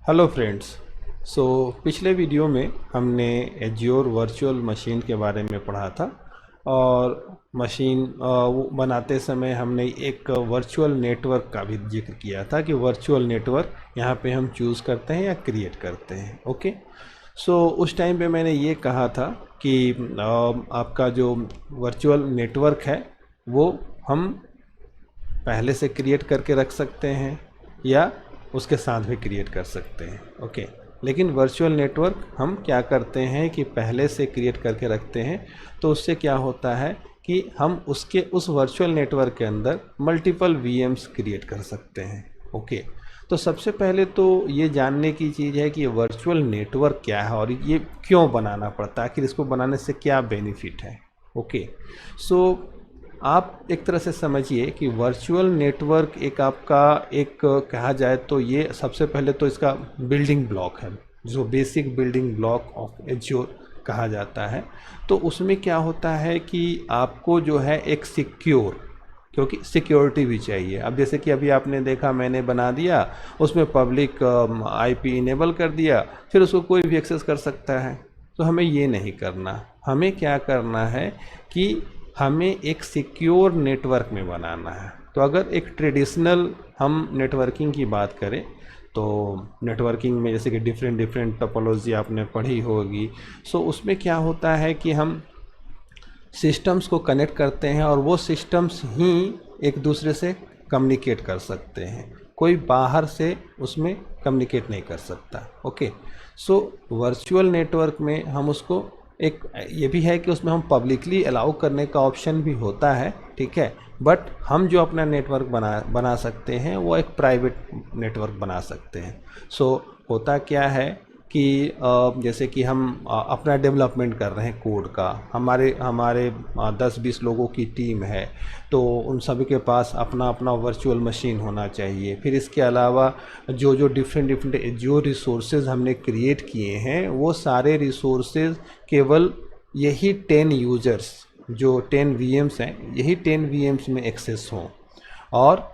Hello friends. पिछले video में हमने एज्योर वर्चुअल मशीन के बारे में पढ़ा था और मशीन वो बनाते समय हमने एक वर्चुअल नेटवर्क का भी जिक्र किया था कि वर्चुअल नेटवर्क यहाँ पे हम चूज़ करते हैं या क्रिएट करते हैं। ओके, उस टाइम पे मैंने ये कहा था कि आपका जो वर्चुअल नेटवर्क है वो हम पहले से क्रिएट करके रख सकते हैं या उसके साथ भी क्रिएट कर सकते हैं। ओके, लेकिन वर्चुअल नेटवर्क हम क्या करते हैं कि पहले से क्रिएट करके रखते हैं, तो उससे क्या होता है कि हम उस वर्चुअल नेटवर्क के अंदर मल्टीपल वीएम्स क्रिएट कर सकते हैं। ओके, तो सबसे पहले तो ये जानने की चीज़ है कि वर्चुअल नेटवर्क क्या है और ये क्यों बनाना पड़ता है, आखिर इसको बनाने से क्या बेनिफिट है। ओके, आप एक तरह से समझिए कि वर्चुअल नेटवर्क एक आपका एक कहा जाए तो ये सबसे पहले तो इसका बिल्डिंग ब्लॉक है, जो basic building block of azure कहा जाता है। तो उसमें क्या होता है कि आपको जो है एक सिक्योर, क्योंकि सिक्योरिटी भी चाहिए। अब जैसे कि अभी आपने देखा मैंने बना दिया, उसमें पब्लिक आईपी इनेबल कर दिया, फिर उसको कोई भी एक्सेस कर सकता है। तो हमें ये नहीं करना, हमें क्या करना है कि हमें एक सिक्योर नेटवर्क में बनाना है। तो अगर एक ट्रेडिशनल हम नेटवर्किंग की बात करें तो नेटवर्किंग में जैसे कि डिफरेंट टोपोलॉजी आपने पढ़ी होगी। उसमें क्या होता है कि हम सिस्टम्स को कनेक्ट करते हैं और वो सिस्टम्स ही एक दूसरे से कम्युनिकेट कर सकते हैं, कोई बाहर से उसमें कम्युनिकेट नहीं कर सकता। ओके, वर्चुअल नेटवर्क में हम उसको एक ये भी है कि उसमें हम पब्लिकली अलाउ करने का ऑप्शन भी होता है, ठीक है, बट हम जो अपना नेटवर्क बना सकते हैं वो एक प्राइवेट नेटवर्क बना सकते हैं। होता क्या है कि जैसे कि हम अपना डेवलपमेंट कर रहे हैं कोड का, हमारे 10-20 लोगों की टीम है, तो उन सभी के पास अपना अपना वर्चुअल मशीन होना चाहिए। फिर इसके अलावा जो डिफरेंट जो रिसोर्सेज हमने क्रिएट किए हैं वो सारे रिसोर्सेज केवल यही 10 यूजर्स, जो 10 वीएम्स हैं, यही 10 वीएम्स में एक्सेस हों और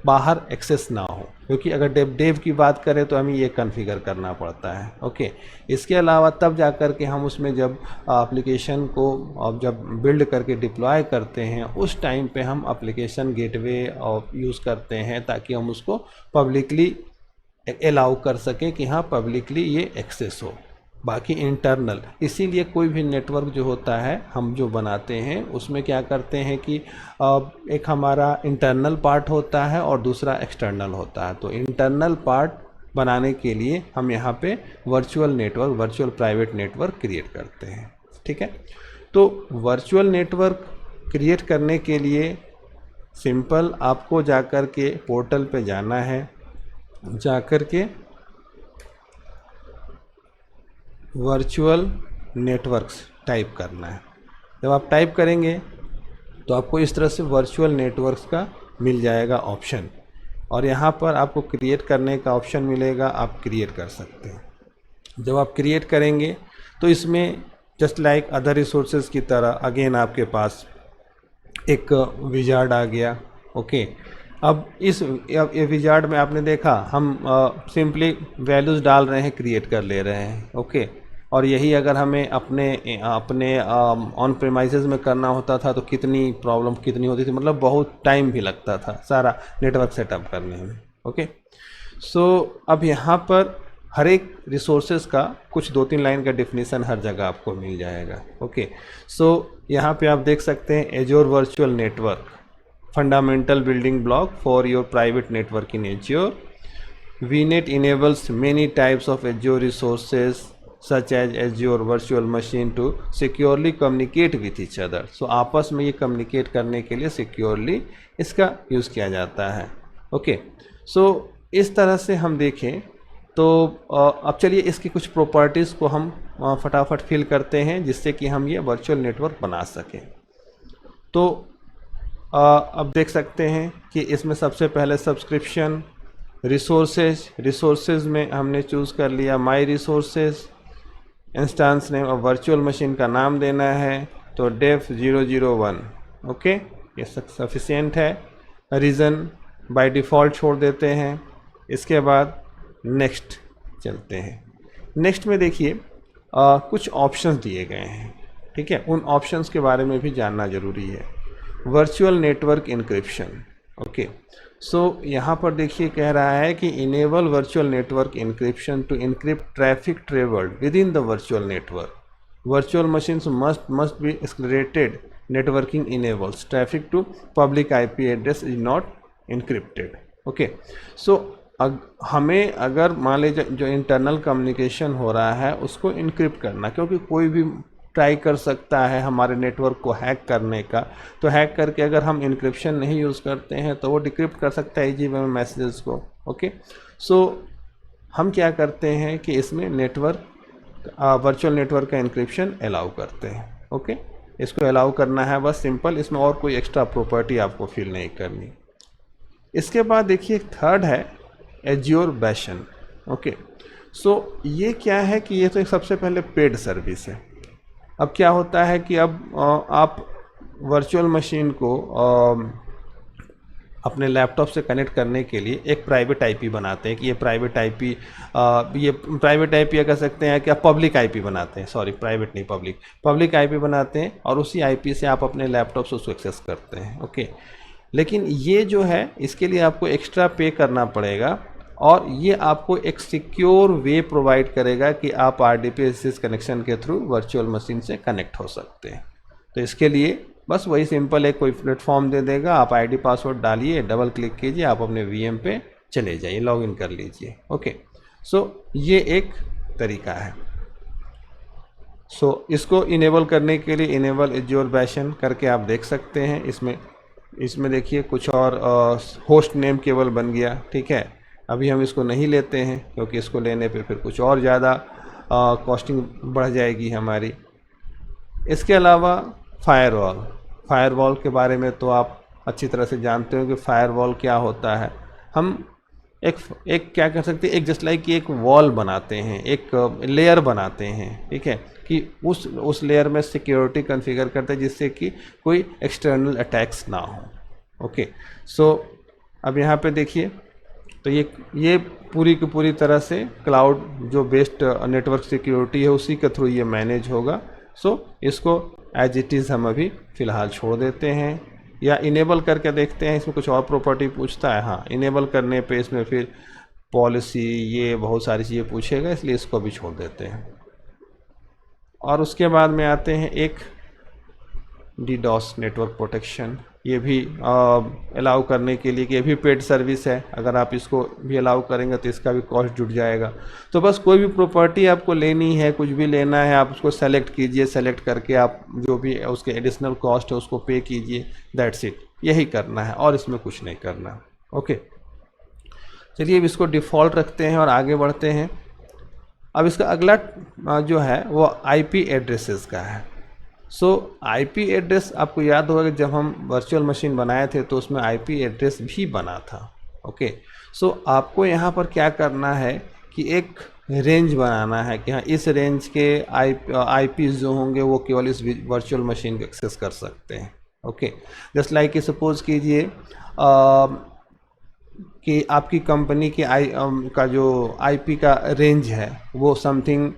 बाहर एक्सेस ना हो। क्योंकि अगर डेव की बात करें तो हमें ये कॉन्फ़िगर करना पड़ता है। ओके, इसके अलावा तब जा कर के हम उसमें जब एप्लीकेशन को जब बिल्ड करके डिप्लॉय करते हैं उस टाइम पे हम एप्लीकेशन गेटवे यूज़ करते हैं ताकि हम उसको पब्लिकली अलाउ कर सकें कि हाँ पब्लिकली ये एक्सेस हो। बाकी इंटरनल, इसीलिए कोई भी नेटवर्क जो होता है हम जो बनाते हैं उसमें क्या करते हैं कि एक हमारा इंटरनल पार्ट होता है और दूसरा एक्सटर्नल होता है। तो इंटरनल पार्ट बनाने के लिए हम यहाँ पे वर्चुअल प्राइवेट नेटवर्क क्रिएट करते हैं। ठीक है, तो वर्चुअल नेटवर्क क्रिएट करने के लिए सिंपल आपको जाकर के पोर्टल पे जाना है, जाकर के वर्चुअल नेटवर्क्स टाइप करना है। जब आप टाइप करेंगे तो आपको इस तरह से वर्चुअल नेटवर्क्स का मिल जाएगा ऑप्शन, और यहाँ पर आपको क्रिएट करने का ऑप्शन मिलेगा, आप क्रिएट कर सकते हैं। जब आप क्रिएट करेंगे तो इसमें जस्ट लाइक अदर रिसोर्सेज की तरह अगेन आपके पास एक विजार्ड आ गया। ओके, अब ये विजार्ड में आपने देखा हम सिंपली वैल्यूज़ डाल रहे हैं, क्रिएट कर ले रहे हैं। ओके, और यही अगर हमें अपने ऑन प्रेमाइसेस में करना होता था तो कितनी होती थी, मतलब बहुत टाइम भी लगता था सारा नेटवर्क सेटअप करने में। ओके, अब यहाँ पर हर एक रिसोर्सेज का कुछ 2-3 लाइन का डेफिनेशन हर जगह आपको मिल जाएगा। ओके, यहाँ पे आप देख सकते हैं azure virtual network fundamental building block for your private network in Azure. VNet enables many types of Azure resources such as Azure virtual machine to securely communicate with each other. आपस में ये communicate करने के लिए securely इसका use किया जाता है। ओके, इस तरह से हम देखें तो अब चलिए इसकी कुछ प्रॉपर्टीज़ को हम फटाफट फिल करते हैं जिससे कि हम ये वर्चुअल नेटवर्क बना सकें। तो अब देख सकते हैं कि इसमें सबसे पहले सब्सक्रिप्शन, रिसोर्सेज में हमने चूज़ कर लिया माई रिसोर्सेज, इंस्टेंस नेम और वर्चुअल मशीन का नाम देना है तो डेफ 001। ओके, ये सफिशिएंट है। रीज़न बाय डिफ़ॉल्ट छोड़ देते हैं। इसके बाद नेक्स्ट चलते हैं। नेक्स्ट में देखिए कुछ ऑप्शंस दिए गए हैं, ठीक है, उन ऑप्शंस के बारे में भी जानना ज़रूरी है। Virtual network encryption, okay, so यहाँ पर देखिए कह रहा है कि enable virtual network encryption to encrypt traffic travelled within the virtual network. Virtual machines must be accelerated networking enables traffic to public IP address is not encrypted. Okay, so हमें अगर मान लीजिए जो इंटरनल कम्युनिकेशन हो रहा है उसको encrypt करना, क्योंकि कोई भी ट्राई कर सकता है हमारे नेटवर्क को हैक करने का, तो हैक करके अगर हम इनक्रिप्शन नहीं यूज़ करते हैं तो वो डिक्रिप्ट कर सकता है इजी वे में मैसेजेस को। ओके, सो हम क्या करते हैं कि इसमें नेटवर्क वर्चुअल नेटवर्क का इनक्रिप्शन अलाउ करते हैं। ओके, इसको अलाउ करना है बस सिंपल, इसमें और कोई एक्स्ट्रा प्रॉपर्टी आपको फिल नहीं करनी। इसके बाद देखिए थर्ड है एज्योर बैशन। ओके, सो ये क्या है कि ये तो एक सबसे पहले पेड सर्विस है। अब क्या होता है कि अब आप वर्चुअल मशीन को अपने लैपटॉप से कनेक्ट करने के लिए एक प्राइवेट आईपी बनाते हैं कि ये प्राइवेट आईपी या कह सकते हैं कि आप पब्लिक आईपी बनाते हैं, सॉरी प्राइवेट नहीं पब्लिक आईपी बनाते हैं और उसी आईपी से आप अपने लैपटॉप से उसको एक्सेस करते हैं। ओके, लेकिन ये जो है इसके लिए आपको एक्स्ट्रा पे करना पड़ेगा और ये आपको एक सिक्योर वे प्रोवाइड करेगा कि आप RDP-SS कनेक्शन के थ्रू वर्चुअल मशीन से कनेक्ट हो सकते हैं। तो इसके लिए बस वही सिंपल एक कोई प्लेटफॉर्म दे देगा, आप ID पासवर्ड डालिए, डबल क्लिक कीजिए, आप अपने VM पे चले जाइए, लॉगिन कर लीजिए। ओके, सो ये एक तरीका है। सो इसको इनेबल करने के लिए इनेबल एज्योर बैशन करके आप देख सकते हैं। इसमें देखिए कुछ और होस्ट नेम केवल बन गया, ठीक है। अभी हम इसको नहीं लेते हैं क्योंकि इसको लेने पे फिर कुछ और ज़्यादा कॉस्टिंग बढ़ जाएगी हमारी। इसके अलावा फायरवॉल के बारे में तो आप अच्छी तरह से जानते हो कि फायरवॉल क्या होता है। हम एक क्या कर सकते हैं, एक जस्ट लाइक कि एक वॉल बनाते हैं, एक लेयर बनाते हैं, ठीक है, कि उस लेयर में सिक्योरिटी कॉन्फ़िगर करते हैं जिससे कि कोई एक्सटर्नल अटैक्स ना हो। ओके, सो अब यहाँ पे देखिए तो ये पूरी की पूरी तरह से क्लाउड जो बेस्ड नेटवर्क सिक्योरिटी है उसी के थ्रू ये मैनेज होगा। सो इसको एज इट इज़ हम अभी फ़िलहाल छोड़ देते हैं या इनेबल करके देखते हैं। इसमें कुछ और प्रॉपर्टी पूछता है, हाँ इनेबल करने पे इसमें फिर पॉलिसी ये बहुत सारी चीज़ें पूछेगा, इसलिए इसको भी छोड़ देते हैं। और उसके बाद में आते हैं एक DDoS नेटवर्क प्रोटेक्शन, ये भी अलाउ करने के लिए कि ये भी पेड सर्विस है। अगर आप इसको भी अलाउ करेंगे तो इसका भी कॉस्ट जुड़ जाएगा। तो बस कोई भी प्रॉपर्टी आपको लेनी है, कुछ भी लेना है, आप उसको सेलेक्ट कीजिए, सेलेक्ट करके आप जो भी उसके एडिशनल कॉस्ट है उसको पे कीजिए, दैट्स इट, यही करना है और इसमें कुछ नहीं करना। ओके, चलिए अब इसको डिफ़ॉल्ट रखते हैं और आगे बढ़ते हैं। अब इसका अगला जो है वो IP एड्रेसेस का है। सो IP एड्रेस आपको याद होगा कि जब हम वर्चुअल मशीन बनाए थे तो उसमें IP एड्रेस भी बना था। ओके, सो आपको यहाँ पर क्या करना है कि एक रेंज बनाना है कि हाँ इस रेंज के IPs जो होंगे वो केवल इस वर्चुअल मशीन को एक्सेस कर सकते हैं। ओके, जस्ट लाइक कि सपोज कीजिए कि आपकी कंपनी के का जो IP का रेंज है वो समथिंग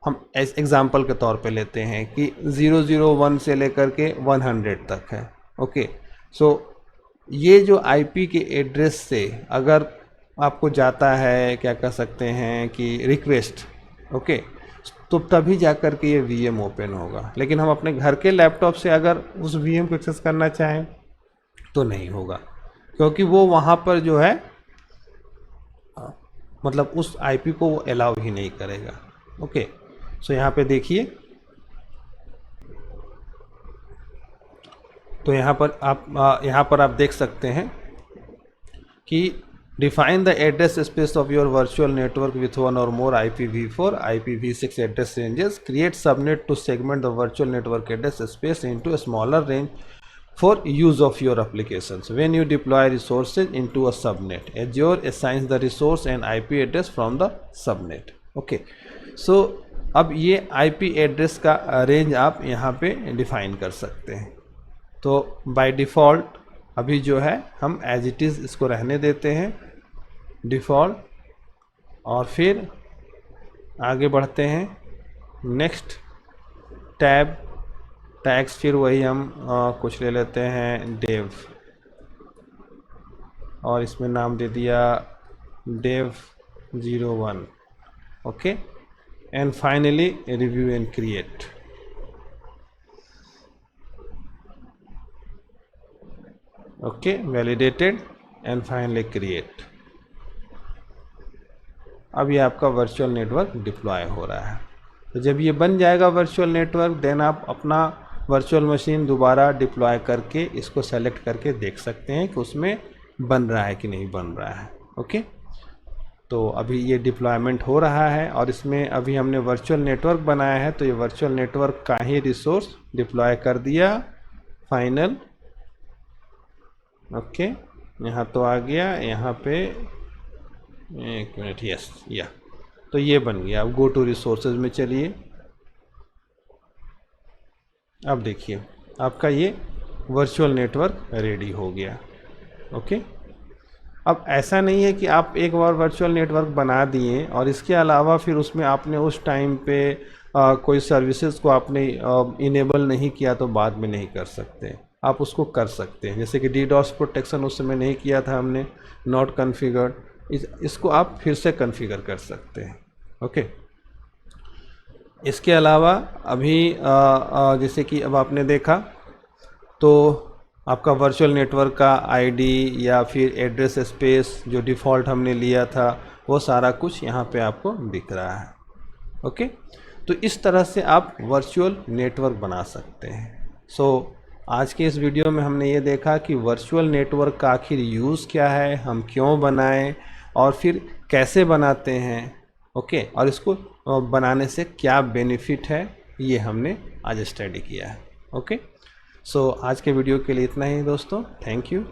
हम एग्जाम्पल के तौर पे लेते हैं कि 001 से लेकर के 100 तक है। ओके, सो ये जो IP के एड्रेस से अगर आपको जाता है क्या कह सकते हैं कि रिक्वेस्ट, ओके, तो तभी जा कर के ये VM ओपन होगा। लेकिन हम अपने घर के लैपटॉप से अगर उस VM को एक्सेस करना चाहें तो नहीं होगा, क्योंकि वो वहाँ पर जो है मतलब उस IP को वो अलाउ ही नहीं करेगा। ओके, सो यहाँ पे देखिए, तो यहाँ पर आप देख सकते हैं कि define the address space of your virtual network with one or more IPv4 IPv6 address ranges, create subnet to segment the virtual network address space into a smaller range for use of your applications. When you deploy resources into a subnet, Azure assigns the resource and IP address from the subnet. Okay, so अब ये IP address का range आप यहाँ पे define कर सकते हैं। तो बाय डिफ़ॉल्ट अभी जो है हम एज इट इज़ इसको रहने देते हैं डिफ़ॉल्ट, और फिर आगे बढ़ते हैं नेक्स्ट टैग्स, फिर वही हम कुछ ले लेते हैं डेव, और इसमें नाम दे दिया dev01, okay. And finally review and create. Okay, validated and finally create. अब ये आपका वर्चुअल नेटवर्क डिप्लॉय हो रहा है। तो जब ये बन जाएगा वर्चुअल नेटवर्क, देन आप अपना वर्चुअल मशीन दोबारा डिप्लॉय करके इसको सेलेक्ट करके देख सकते हैं कि उसमें बन रहा है कि नहीं बन रहा है। ओके, तो अभी ये डिप्लॉयमेंट हो रहा है और इसमें अभी हमने वर्चुअल नेटवर्क बनाया है, तो ये वर्चुअल नेटवर्क का ही रिसोर्स डिप्लॉय कर दिया फाइनल। ओके, यहाँ तो आ गया, यहाँ पे एक मिनट, यस या, तो ये बन गया। अब गो टू रिसोर्सेज में चलिए। अब देखिए आपका ये वर्चुअल नेटवर्क रेडी हो गया। ओके, अब ऐसा नहीं है कि आप एक बार वर्चुअल नेटवर्क बना दिए और इसके अलावा फिर उसमें आपने उस टाइम पे कोई सर्विसेज को आपने इनेबल नहीं किया तो बाद में नहीं कर सकते। आप उसको कर सकते हैं, जैसे कि DDoS प्रोटेक्शन उस समय नहीं किया था हमने, नॉट कॉन्फ़िगर्ड, इसको आप फिर से कॉन्फ़िगर कर सकते हैं। ओके, इसके अलावा अभी जैसे कि अब आपने देखा तो आपका वर्चुअल नेटवर्क का आईडी या फिर एड्रेस स्पेस जो डिफ़ॉल्ट हमने लिया था वो सारा कुछ यहाँ पे आपको दिख रहा है। ओके, तो इस तरह से आप वर्चुअल नेटवर्क बना सकते हैं। सो आज के इस वीडियो में हमने ये देखा कि वर्चुअल नेटवर्क का आखिर यूज़ क्या है, हम क्यों बनाएं और फिर कैसे बनाते हैं। ओके, और इसको बनाने से क्या बेनिफिट है, ये हमने आज स्टडी किया है। ओके, सो आज के वीडियो के लिए इतना ही दोस्तों, थैंक यू।